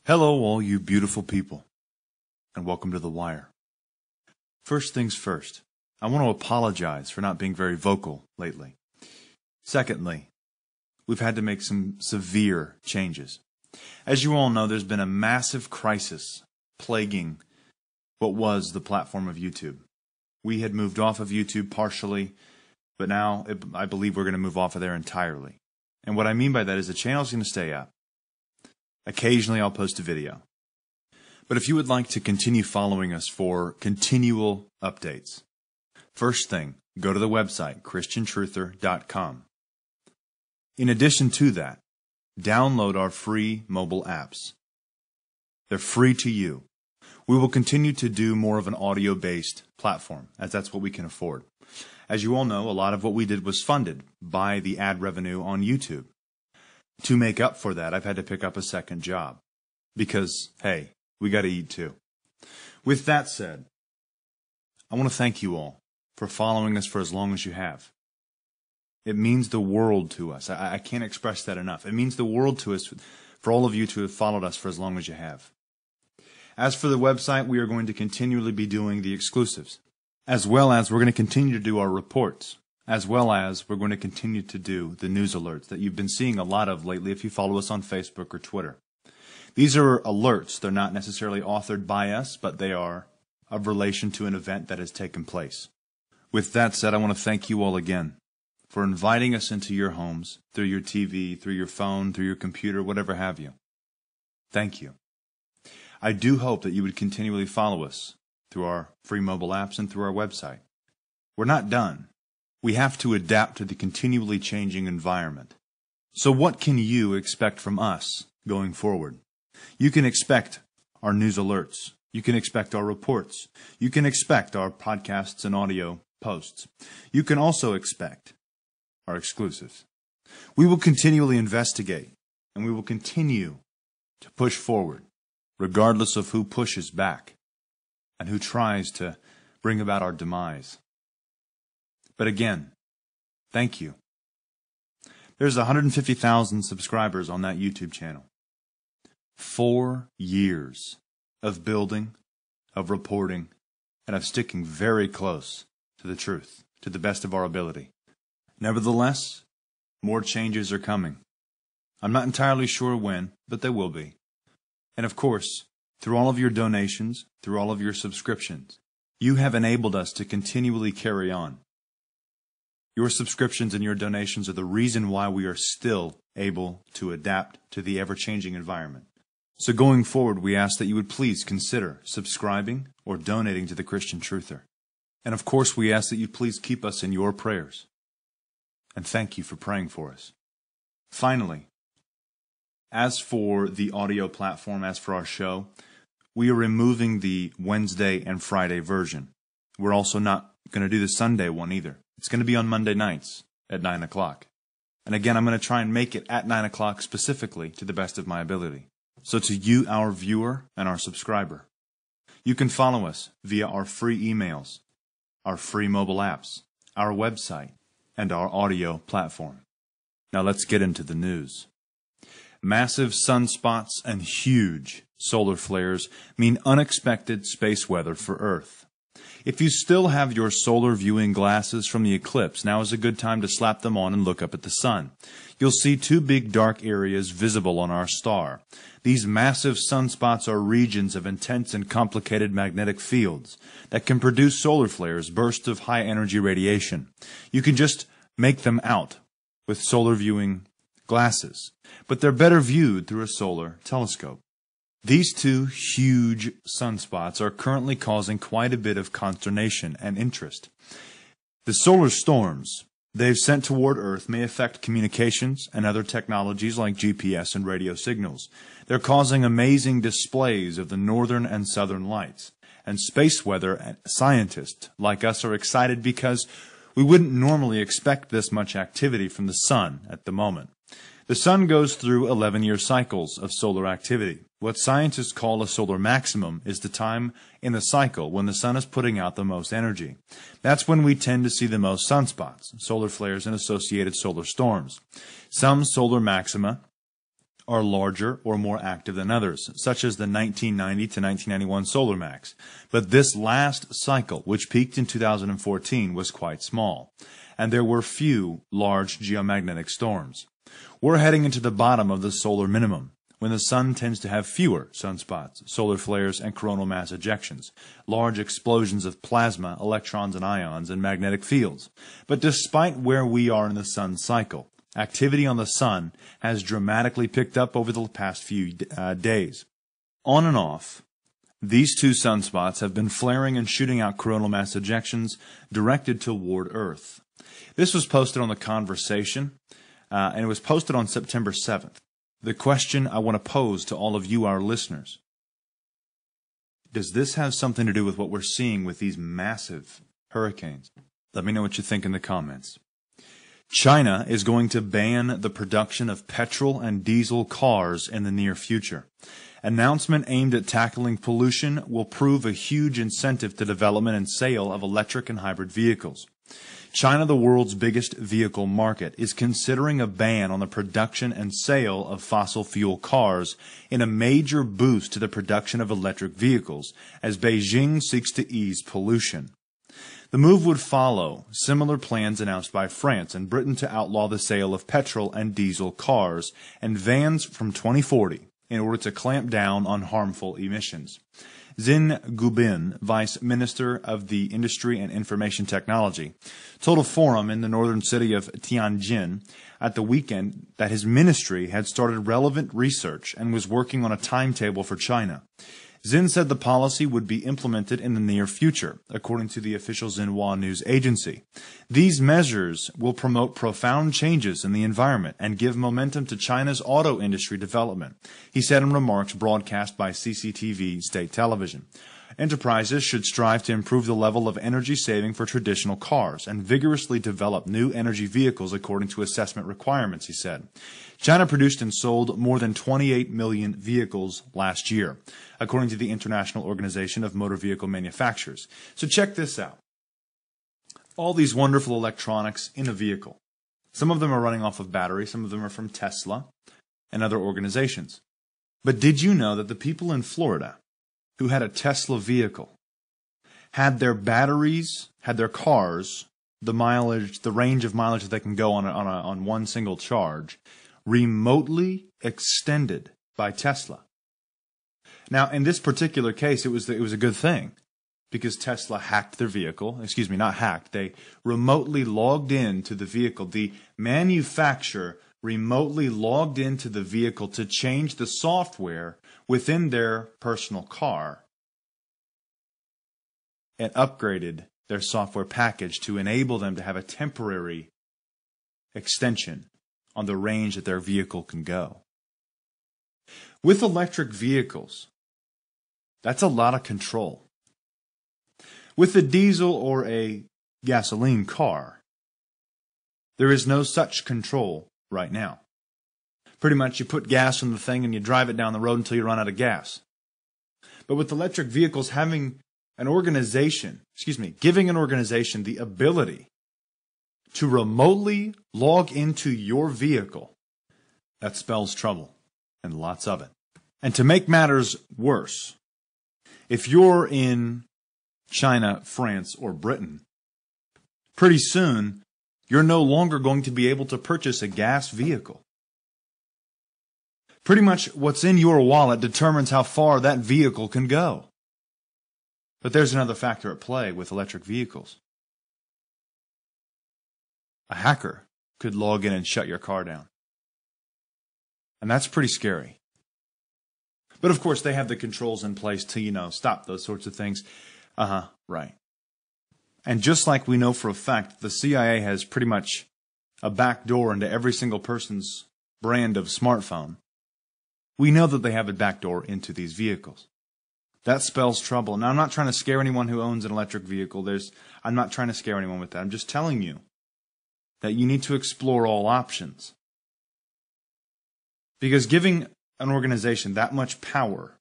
Hello, all you beautiful people, and welcome to The Wire. First things first, I want to apologize for not being very vocal lately. Secondly, we've had to make some severe changes. As you all know, there's been a massive crisis plaguing what was the platform of YouTube. We had moved off of YouTube partially, but now I believe we're going to move off of there entirely. And what I mean by that is the channel's going to stay up. Occasionally I'll post a video. But if you would like to continue following us for continual updates, first thing, go to the website, christiantruther.com. In addition to that, download our free mobile apps. They're free to you. We will continue to do more of an audio-based platform, as that's what we can afford. As you all know, a lot of what we did was funded by the ad revenue on YouTube. To make up for that, I've had to pick up a second job. Because, hey, we got to eat too. With that said, I want to thank you all for following us for as long as you have. It means the world to us. I can't express that enough. It means the world to us for all of you to have followed us for as long as you have. As for the website, we are going to continually be doing the exclusives, as well as we're going to continue to do our reports, as well as we're going to continue to do the news alerts that you've been seeing a lot of lately if you follow us on Facebook or Twitter. These are alerts. They're not necessarily authored by us, but they are of relation to an event that has taken place. With that said, I want to thank you all again for inviting us into your homes, through your TV, through your phone, through your computer, whatever have you. Thank you. I do hope that you would continually follow us through our free mobile apps and through our website. We're not done. We have to adapt to the continually changing environment. So what can you expect from us going forward? You can expect our news alerts. You can expect our reports. You can expect our podcasts and audio posts. You can also expect our exclusives. We will continually investigate, and we will continue to push forward, regardless of who pushes back and who tries to bring about our demise. But again, thank you. There's 150,000 subscribers on that YouTube channel. 4 years of building, of reporting, and of sticking very close to the truth, to the best of our ability. Nevertheless, more changes are coming. I'm not entirely sure when, but there will be. And of course, through all of your donations, through all of your subscriptions, you have enabled us to continually carry on. Your subscriptions and your donations are the reason why we are still able to adapt to the ever-changing environment. So going forward, we ask that you would please consider subscribing or donating to the Christian Truther. And of course, we ask that you please keep us in your prayers. And thank you for praying for us. Finally, as for the audio platform, as for our show, we are removing the Wednesday and Friday version. We're also not going to do the Sunday one either. It's going to be on Monday nights at 9 o'clock. And again, I'm going to try and make it at 9 o'clock specifically to the best of my ability. So to you, our viewer and our subscriber, you can follow us via our free emails, our free mobile apps, our website, and our audio platform. Now let's get into the news. Massive sunspots and huge solar flares mean unexpected space weather for Earth. If you still have your solar viewing glasses from the eclipse, now is a good time to slap them on and look up at the sun. You'll see 2 big dark areas visible on our star. These massive sunspots are regions of intense and complicated magnetic fields that can produce solar flares, bursts of high-energy radiation. You can just make them out with solar viewing glasses, but they're better viewed through a solar telescope. These 2 huge sunspots are currently causing quite a bit of consternation and interest. The solar storms they've sent toward Earth may affect communications and other technologies like GPS and radio signals. They're causing amazing displays of the northern and southern lights. And space weather scientists like us are excited because we wouldn't normally expect this much activity from the sun at the moment. The sun goes through 11-year cycles of solar activity. What scientists call a solar maximum is the time in the cycle when the sun is putting out the most energy. That's when we tend to see the most sunspots, solar flares, and associated solar storms. Some solar maxima are larger or more active than others, such as the 1990 to 1991 solar max. But this last cycle, which peaked in 2014, was quite small, and there were few large geomagnetic storms. We're heading into the bottom of the solar minimum, when the sun tends to have fewer sunspots, solar flares, and coronal mass ejections, large explosions of plasma, electrons and ions, and magnetic fields. But despite where we are in the sun's cycle, activity on the sun has dramatically picked up over the past few days. On and off, these two sunspots have been flaring and shooting out coronal mass ejections directed toward Earth. This was posted on The Conversation, and it was posted on September 7th. The question I want to pose to all of you, our listeners: does this have something to do with what we're seeing with these massive hurricanes? Let me know what you think in the comments. China is going to ban the production of petrol and diesel cars in the near future. Announcement aimed at tackling pollution will prove a huge incentive to development and sale of electric and hybrid vehicles. China, the world's biggest vehicle market, is considering a ban on the production and sale of fossil fuel cars in a major boost to the production of electric vehicles as Beijing seeks to ease pollution. The move would follow similar plans announced by France and Britain to outlaw the sale of petrol and diesel cars and vans from 2040 in order to clamp down on harmful emissions. Xin Gubin, Vice Minister of the Industry and Information Technology, told a forum in the northern city of Tianjin at the weekend that his ministry had started relevant research and was working on a timetable for China. Xin said the policy would be implemented in the near future, according to the official Xinhua news agency. These measures will promote profound changes in the environment and give momentum to China's auto industry development, he said in remarks broadcast by CCTV state television. Enterprises should strive to improve the level of energy saving for traditional cars and vigorously develop new energy vehicles according to assessment requirements, he said. China produced and sold more than 28 million vehicles last year, according to the International Organization of Motor Vehicle Manufacturers. So check this out. All these wonderful electronics in a vehicle. Some of them are running off of battery, some of them are from Tesla and other organizations. But did you know that the people in Florida who had a Tesla vehicle had their batteries, had their cars, the mileage, the range of mileage that they can go on one single charge, remotely extended by Tesla? Now, in this particular case, it was a good thing because Tesla hacked their vehicle. Excuse me, not hacked. They remotely logged into the vehicle. The manufacturer remotely logged into the vehicle to change the software within their personal car and upgraded their software package to enable them to have a temporary extension on the range that their vehicle can go. With electric vehicles, that's a lot of control. With a diesel or a gasoline car, there is no such control right now. Pretty much you put gas in the thing and you drive it down the road until you run out of gas. But with electric vehicles, giving an organization the ability to remotely log into your vehicle, that spells trouble, and lots of it. And to make matters worse, if you're in China, France, or Britain, pretty soon you're no longer going to be able to purchase a gas vehicle. Pretty much what's in your wallet determines how far that vehicle can go. But there's another factor at play with electric vehicles. A hacker could log in and shut your car down. And that's pretty scary. But of course, they have the controls in place to, stop those sorts of things. Right. And just like we know for a fact, the CIA has pretty much a back door into every single person's brand of smartphone, we know that they have a back door into these vehicles. That spells trouble. Now, I'm not trying to scare anyone who owns an electric vehicle. I'm not trying to scare anyone with that. I'm just telling you that you need to explore all options. Because giving an organization that much power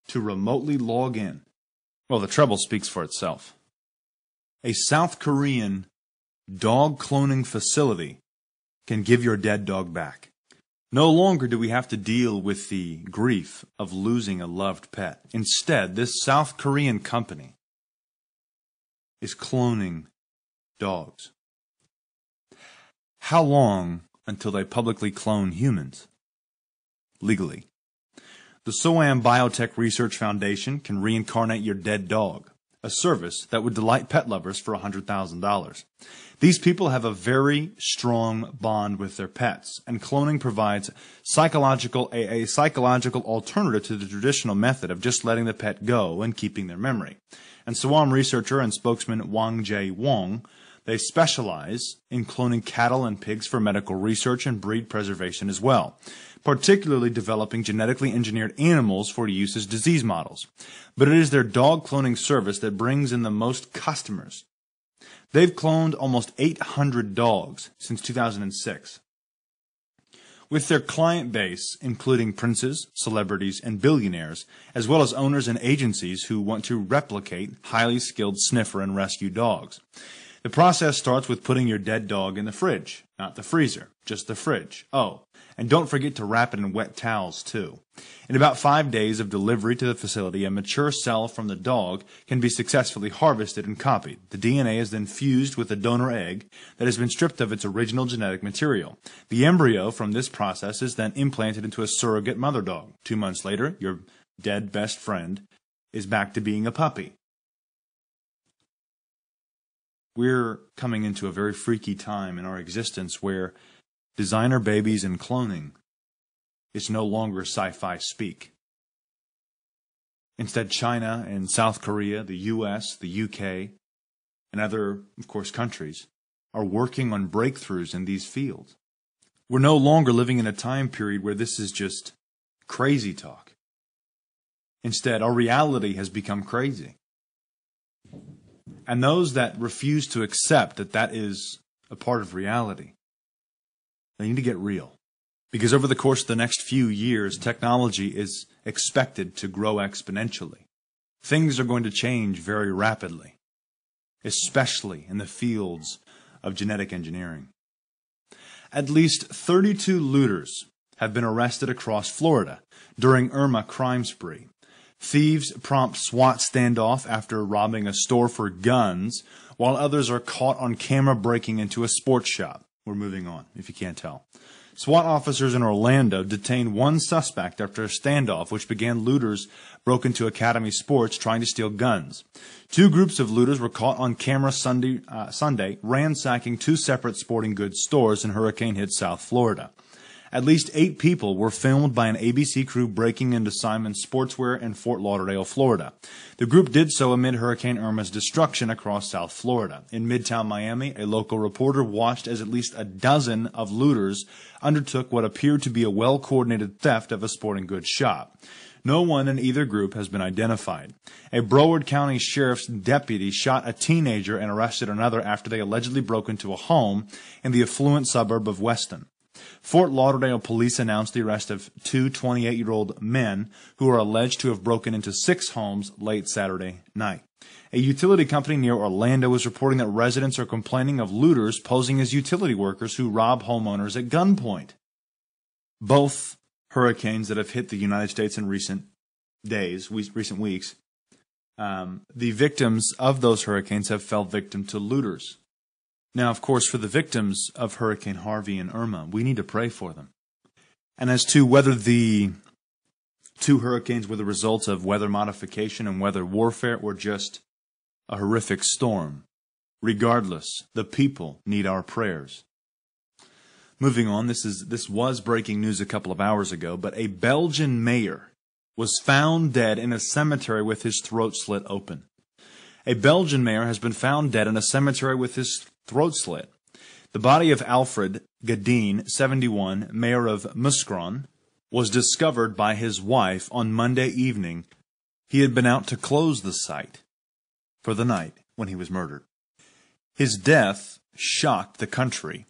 to remotely log in, well, the trouble speaks for itself. A South Korean dog cloning facility can give your dead dog back. No longer do we have to deal with the grief of losing a loved pet. Instead, this South Korean company is cloning dogs. How long until they publicly clone humans? Legally. The Soam Biotech Research Foundation can reincarnate your dead dog, a service that would delight pet lovers for $100,000. These people have a very strong bond with their pets, and cloning provides a psychological alternative to the traditional method of just letting the pet go and keeping their memory. And Soam researcher and spokesman Wang Jae Wong, they specialize in cloning cattle and pigs for medical research and breed preservation as well, particularly developing genetically engineered animals for use as disease models. But it is their dog cloning service that brings in the most customers. They've cloned almost 800 dogs since 2006. With their client base, including princes, celebrities, and billionaires, as well as owners and agencies who want to replicate highly skilled sniffer and rescue dogs. The process starts with putting your dead dog in the fridge, not the freezer, just the fridge. Oh, and don't forget to wrap it in wet towels too. In about 5 days of delivery to the facility, a mature cell from the dog can be successfully harvested and copied. The DNA is then fused with a donor egg that has been stripped of its original genetic material. The embryo from this process is then implanted into a surrogate mother dog. 2 months later, your dead best friend is back to being a puppy. We're coming into a very freaky time in our existence where designer babies and cloning is no longer sci-fi speak. Instead, China and South Korea, the US, the UK, and other, of course, countries are working on breakthroughs in these fields. We're no longer living in a time period where this is just crazy talk. Instead, our reality has become crazy. And those that refuse to accept that that is a part of reality, they need to get real. Because over the course of the next few years, technology is expected to grow exponentially. Things are going to change very rapidly, especially in the fields of genetic engineering. At least 32 looters have been arrested across Florida during Irma crime spree. Thieves prompt SWAT standoff after robbing a store for guns, while others are caught on camera breaking into a sports shop. We're moving on, if you can't tell. SWAT officers in Orlando detained one suspect after a standoff which began. Looters broke into Academy Sports trying to steal guns. 2 groups of looters were caught on camera Sunday ransacking 2 separate sporting goods stores in hurricane-hit South Florida. At least 8 people were filmed by an ABC crew breaking into Simon's Sportswear in Fort Lauderdale, Florida. The group did so amid Hurricane Irma's destruction across South Florida. In Midtown Miami, a local reporter watched as at least a dozen of looters undertook what appeared to be a well-coordinated theft of a sporting goods shop. No one in either group has been identified. A Broward County Sheriff's deputy shot a teenager and arrested another after they allegedly broke into a home in the affluent suburb of Weston. Fort Lauderdale police announced the arrest of 2 28-year-old men who are alleged to have broken into 6 homes late Saturday night. A utility company near Orlando is reporting that residents are complaining of looters posing as utility workers who rob homeowners at gunpoint. Both hurricanes that have hit the United States in recent weeks, the victims of those hurricanes have fell victim to looters. Now, of course, for the victims of Hurricane Harvey and Irma, we need to pray for them. And as to whether the 2 hurricanes were the results of weather modification and weather warfare or just a horrific storm, regardless, the people need our prayers. Moving on, this was breaking news a couple of hours ago, but a Belgian mayor was found dead in a cemetery with his throat slit open. A Belgian mayor has been found dead in a cemetery with his throat slit. The body of Alfred Gadeen, 71, mayor of Muskron, was discovered by his wife on Monday evening. He had been out to close the site for the night when he was murdered. His death shocked the country,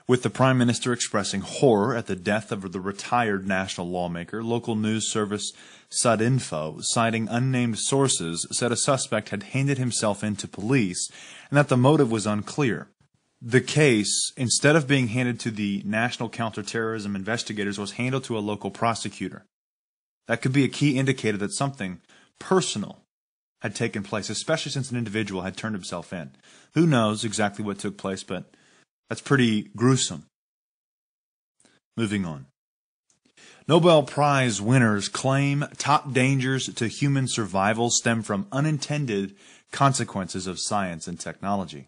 with the Prime Minister expressing horror at the death of the retired national lawmaker. Local news service Sudinfo, citing unnamed sources, said a suspect had handed himself in to police and that the motive was unclear. the case, instead of being handed to the National Counterterrorism investigators, was handed to a local prosecutor. That could be a key indicator that something personal had taken place, especially since an individual had turned himself in. Who knows exactly what took place, but that's pretty gruesome. Moving on. Nobel Prize winners claim top dangers to human survival stem from unintended consequences of science and technology.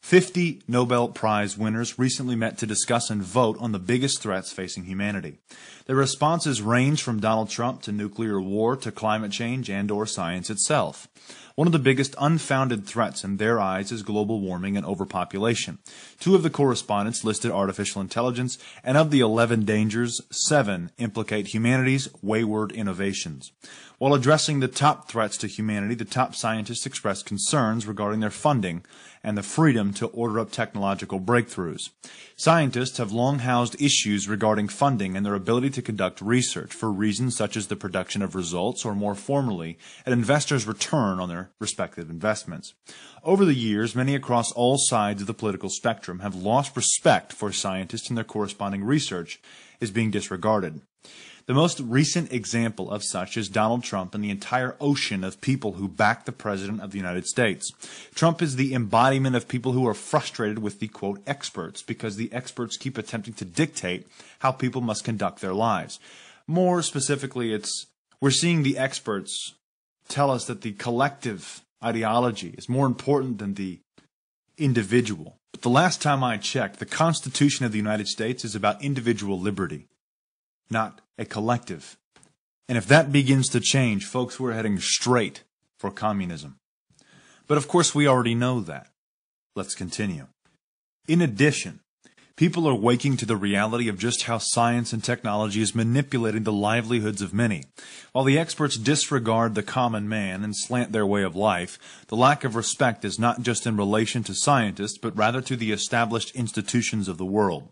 50 Nobel Prize winners recently met to discuss and vote on the biggest threats facing humanity. Their responses range from Donald Trump to nuclear war to climate change and/or science itself. One of the biggest unfounded threats in their eyes is global warming and overpopulation. 2 of the correspondents listed artificial intelligence, and of the 11 dangers, 7 implicate humanity's wayward innovations. While addressing the top threats to humanity, the top scientists expressed concerns regarding their funding and the freedom to order up technological breakthroughs. Scientists have long housed issues regarding funding and their ability to conduct research for reasons such as the production of results, or more formally, an investor's return on their respective investments. Over the years, many across all sides of the political spectrum have lost respect for scientists, and their corresponding research is being disregarded. The most recent example of such is Donald Trump and the entire ocean of people who back the President of the United States. Trump is the embodiment of people who are frustrated with the, quote, experts, because the experts keep attempting to dictate how people must conduct their lives. More specifically, we're seeing the experts tell us that the collective ideology is more important than the individual. But the last time I checked, the Constitution of the United States is about individual liberty, not a collective. And if that begins to change, folks, we're heading straight for communism. But of course, we already know that. Let's continue. In addition, people are waking to the reality of just how science and technology is manipulating the livelihoods of many. While the experts disregard the common man and slant their way of life, the lack of respect is not just in relation to scientists, but rather to the established institutions of the world.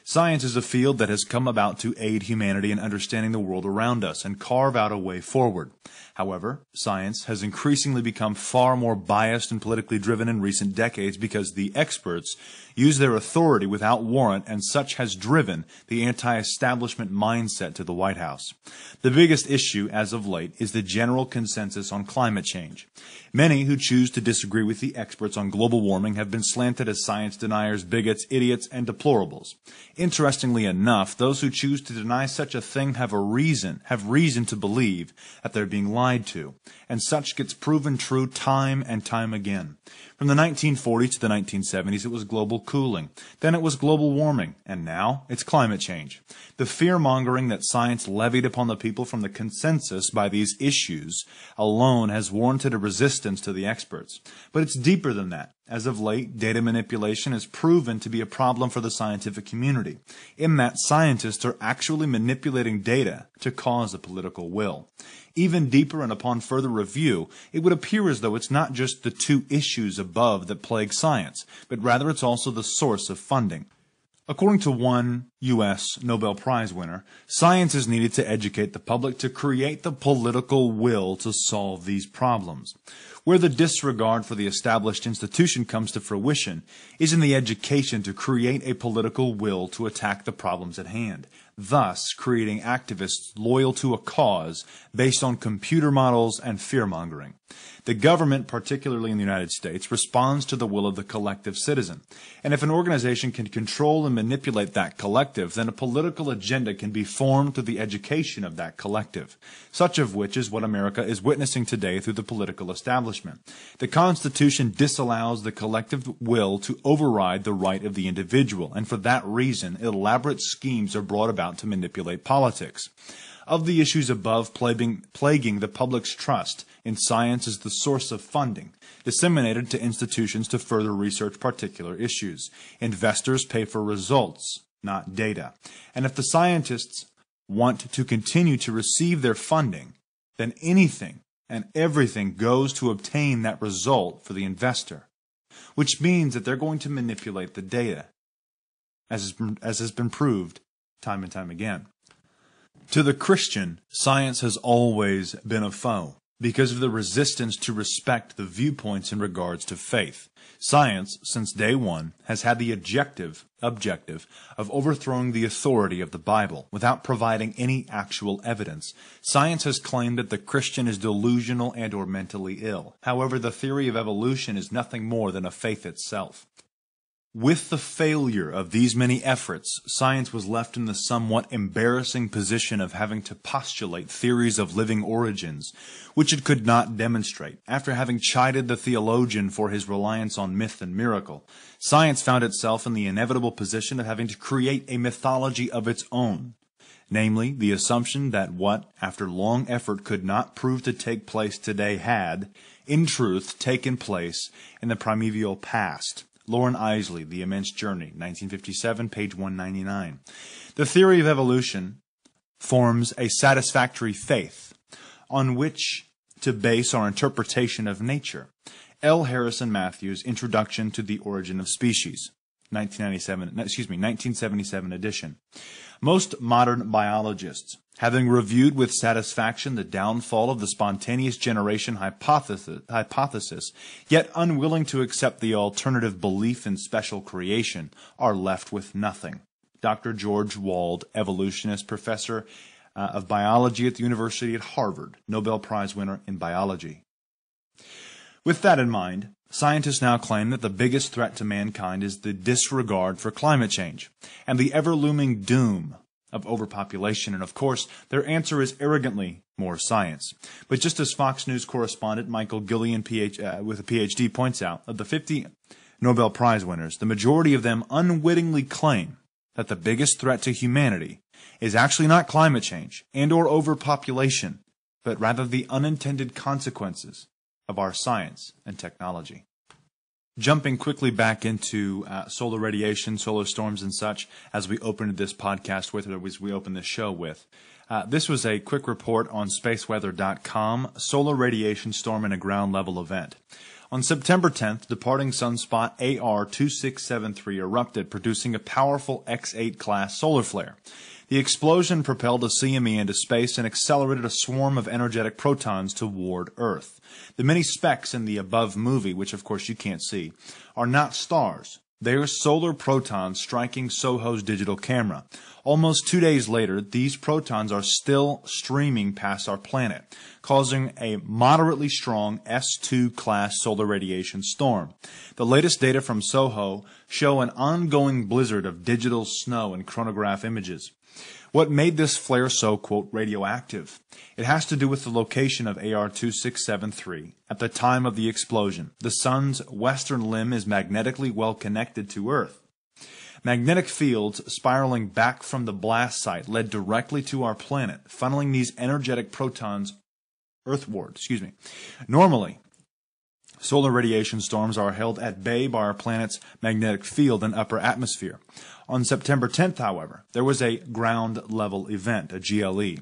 Science is a field that has come about to aid humanity in understanding the world around us and carve out a way forward. However, science has increasingly become far more biased and politically driven in recent decades because the experts use their authority without warrant, and such has driven the anti-establishment mindset to the White House. The biggest issue as of late is the general consensus on climate change. Many who choose to disagree with the experts on global warming have been slanted as science deniers, bigots, idiots, and deplorables. Interestingly enough, those who choose to deny such a thing have reason to believe that they're being lied to, and such gets proven true time and time again. From the 1940s to the 1970s, it was global cooling. Then it was global warming. And now it's climate change. The fear-mongering that science levied upon the people from the consensus by these issues alone has warranted a resistance to the experts. But it's deeper than that. As of late, data manipulation has proven to be a problem for the scientific community, in that scientists are actually manipulating data to cause a political will. Even deeper, and upon further review, it would appear as though it's not just the 2 issues above that plague science, but rather it's also the source of funding. According to one U.S. Nobel Prize winner, science is needed to educate the public to create the political will to solve these problems. Where the disregard for the established institution comes to fruition is in the education to create a political will to attack the problems at hand, thus creating activists loyal to a cause based on computer models and fear-mongering. The government, particularly in the United States, responds to the will of the collective citizen. And if an organization can control and manipulate that collective, then a political agenda can be formed through the education of that collective, such of which is what America is witnessing today through the political establishment. The Constitution disallows the collective will to override the right of the individual, and for that reason, elaborate schemes are brought about to manipulate politics. Of the issues above plaguing the public's trust in science is the source of funding, disseminated to institutions to further research particular issues. Investors pay for results, not data. And if the scientists want to continue to receive their funding, then anything and everything goes to obtain that result for the investor, which means that they're going to manipulate the data, as has been proved time and time again. To the Christian, science has always been a foe. because of the resistance to respect the viewpoints in regards to faith. Science, since day one, has had the objective of overthrowing the authority of the Bible without providing any actual evidence. Science has claimed that the Christian is delusional and or mentally ill. However, the theory of evolution is nothing more than a faith itself. With the failure of these many efforts, science was left in the somewhat embarrassing position of having to postulate theories of living origins, which it could not demonstrate. After having chided the theologian for his reliance on myth and miracle, science found itself in the inevitable position of having to create a mythology of its own, namely, the assumption that what, after long effort, could not prove to take place today had, in truth, taken place in the primeval past. Lauren Isley, The Immense Journey, 1957, page 199. The theory of evolution forms a satisfactory faith on which to base our interpretation of nature. L. Harrison Matthews, Introduction to the Origin of Species, 1977 edition. Most modern biologists, having reviewed with satisfaction the downfall of the spontaneous generation hypothesis, yet unwilling to accept the alternative belief in special creation, are left with nothing. Dr. George Wald, evolutionist, professor of biology at the University at Harvard, Nobel Prize winner in biology. With that in mind, scientists now claim that the biggest threat to mankind is the disregard for climate change and the ever-looming doom of overpopulation. And of course, their answer is arrogantly more science. But just as Fox News correspondent Michael Gillian with a PhD points out, of the 50 Nobel Prize winners, the majority of them unwittingly claim that the biggest threat to humanity is actually not climate change and or overpopulation, but rather the unintended consequences of our science and technology. Jumping quickly back into solar radiation, solar storms and such, as we opened this podcast with, or as we opened this show with. This was a quick report on spaceweather.com, solar radiation storm in a ground level event. On September 10th, departing sunspot AR2673 erupted, producing a powerful X8 class solar flare. The explosion propelled a CME into space and accelerated a swarm of energetic protons toward Earth. The many specks in the above movie, which of course you can't see, are not stars. They are solar protons striking SOHO's digital camera. Almost 2 days later, these protons are still streaming past our planet, causing a moderately strong S2 class solar radiation storm. The latest data from SOHO show an ongoing blizzard of digital snow and chronograph images. What made this flare so, quote, radioactive? It has to do with the location of AR2673 at the time of the explosion. The sun's western limb is magnetically well connected to Earth. Magnetic fields spiraling back from the blast site led directly to our planet, funneling these energetic protons earthward. Normally, solar radiation storms are held at bay by our planet's magnetic field and upper atmosphere. On September 10th, however, there was a ground-level event, a GLE.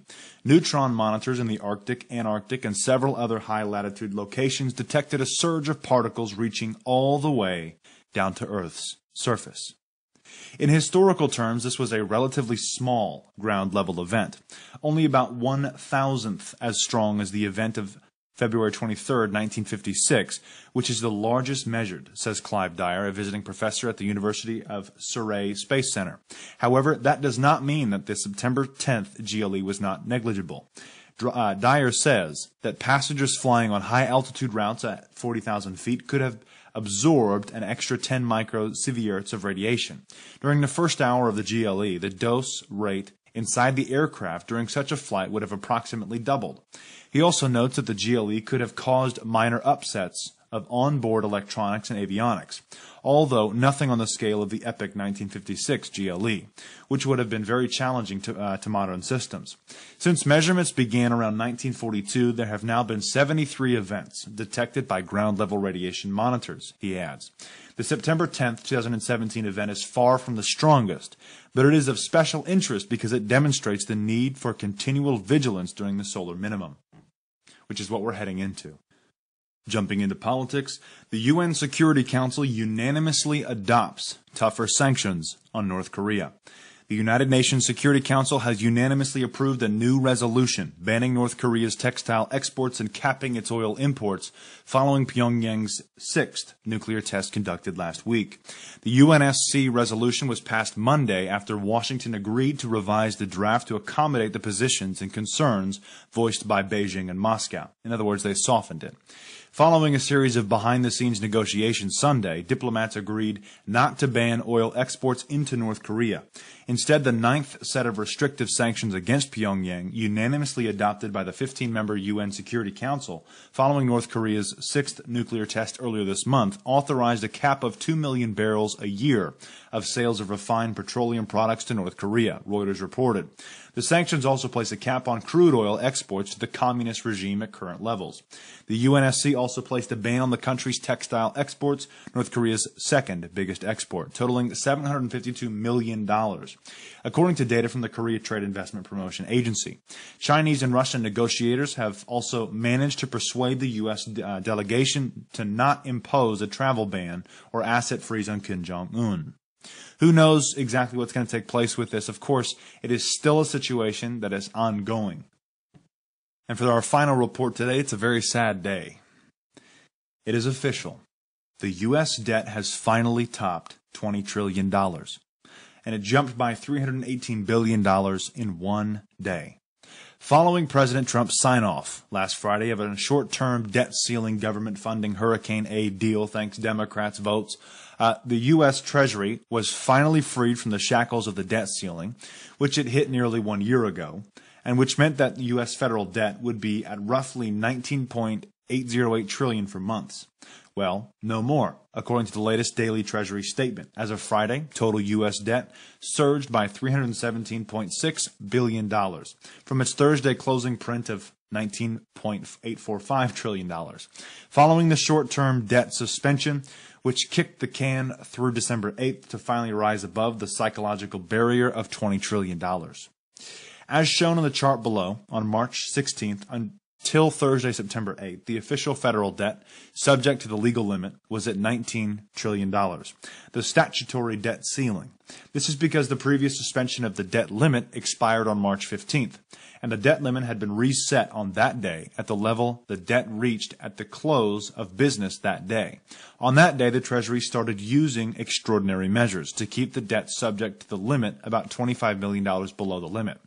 Neutron monitors in the Arctic, Antarctic, and several other high-latitude locations detected a surge of particles reaching all the way down to Earth's surface. In historical terms, this was a relatively small ground-level event, only about 1/1000th as strong as the event of February 23, 1956, which is the largest measured, says Clive Dyer, a visiting professor at the University of Surrey Space Center. However, that does not mean that the September 10th GLE was not negligible. Dyer says that passengers flying on high-altitude routes at 40,000 feet could have absorbed an extra 10 microsieverts of radiation. During the first hour of the GLE, the dose rate inside the aircraft during such a flight would have approximately doubled. He also notes that the GLE could have caused minor upsets of onboard electronics and avionics, although nothing on the scale of the epic 1956 GLE, which would have been very challenging to modern systems. Since measurements began around 1942, there have now been 73 events detected by ground-level radiation monitors, he adds. The September 10th, 2017 event is far from the strongest, but it is of special interest because it demonstrates the need for continual vigilance during the solar minimum, which is what we're heading into. Jumping into politics, the UN Security Council unanimously adopts tougher sanctions on North Korea. The United Nations Security Council has unanimously approved a new resolution banning North Korea's textile exports and capping its oil imports following Pyongyang's sixth nuclear test conducted last week. The UNSC resolution was passed Monday after Washington agreed to revise the draft to accommodate the positions and concerns voiced by Beijing and Moscow. In other words, they softened it. Following a series of behind-the-scenes negotiations Sunday, diplomats agreed not to ban oil exports into North Korea. Instead, the ninth set of restrictive sanctions against Pyongyang, unanimously adopted by the 15-member UN Security Council following North Korea's sixth nuclear test earlier this month, authorized a cap of 2 million barrels a year of sales of refined petroleum products to North Korea, Reuters reported. The sanctions also place a cap on crude oil exports to the communist regime at current levels. The UNSC also placed a ban on the country's textile exports, North Korea's second biggest export, totaling $752 million. According to data from the Korea Trade Investment Promotion Agency, Chinese and Russian negotiators have also managed to persuade the U.S. delegation to not impose a travel ban or asset freeze on Kim Jong-un. Who knows exactly what's going to take place with this? Of course, it is still a situation that is ongoing. And for our final report today, it's a very sad day. It is official. The U.S. debt has finally topped $20 trillion. And it jumped by $318 billion in one day. Following President Trump's sign-off last Friday of a short-term debt ceiling government funding hurricane aid deal, thanks Democrats' votes, the U.S. Treasury was finally freed from the shackles of the debt ceiling, which it hit nearly 1 year ago, and which meant that the U.S. federal debt would be at roughly $19.808 trillion for months. Well, no more, according to the latest daily Treasury statement. As of Friday, total U.S. debt surged by $317.6 billion from its Thursday closing print of $19.845 trillion. Following the short-term debt suspension, which kicked the can through December 8th to finally rise above the psychological barrier of $20 trillion. As shown on the chart below, on March 16th, until Thursday, September 8th, the official federal debt, subject to the legal limit, was at $19 trillion, the statutory debt ceiling. This is because the previous suspension of the debt limit expired on March 15th, and the debt limit had been reset on that day at the level the debt reached at the close of business that day. On that day, the Treasury started using extraordinary measures to keep the debt subject to the limit about $25 million below the limit.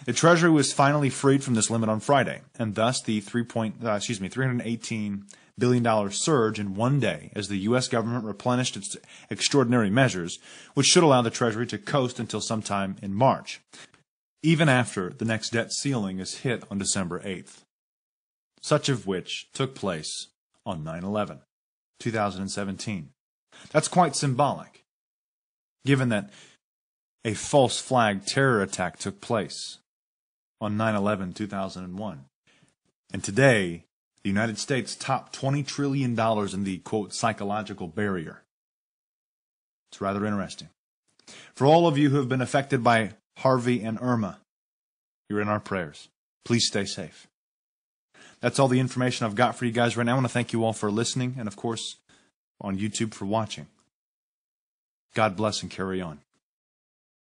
The Treasury was finally freed from this limit on Friday, and thus the $318 billion surge in one day as the U.S. government replenished its extraordinary measures, which should allow the Treasury to coast until sometime in March, even after the next debt ceiling is hit on December 8th, such of which took place on 9/11, 2017. That's quite symbolic, given that a false flag terror attack took place on 9/11, 2001. And today, the United States topped $20 trillion in the, quote, psychological barrier. It's rather interesting. For all of you who have been affected by Harvey and Irma, you're in our prayers. Please stay safe. That's all the information I've got for you guys right now. I want to thank you all for listening and, of course, on YouTube for watching. God bless and carry on.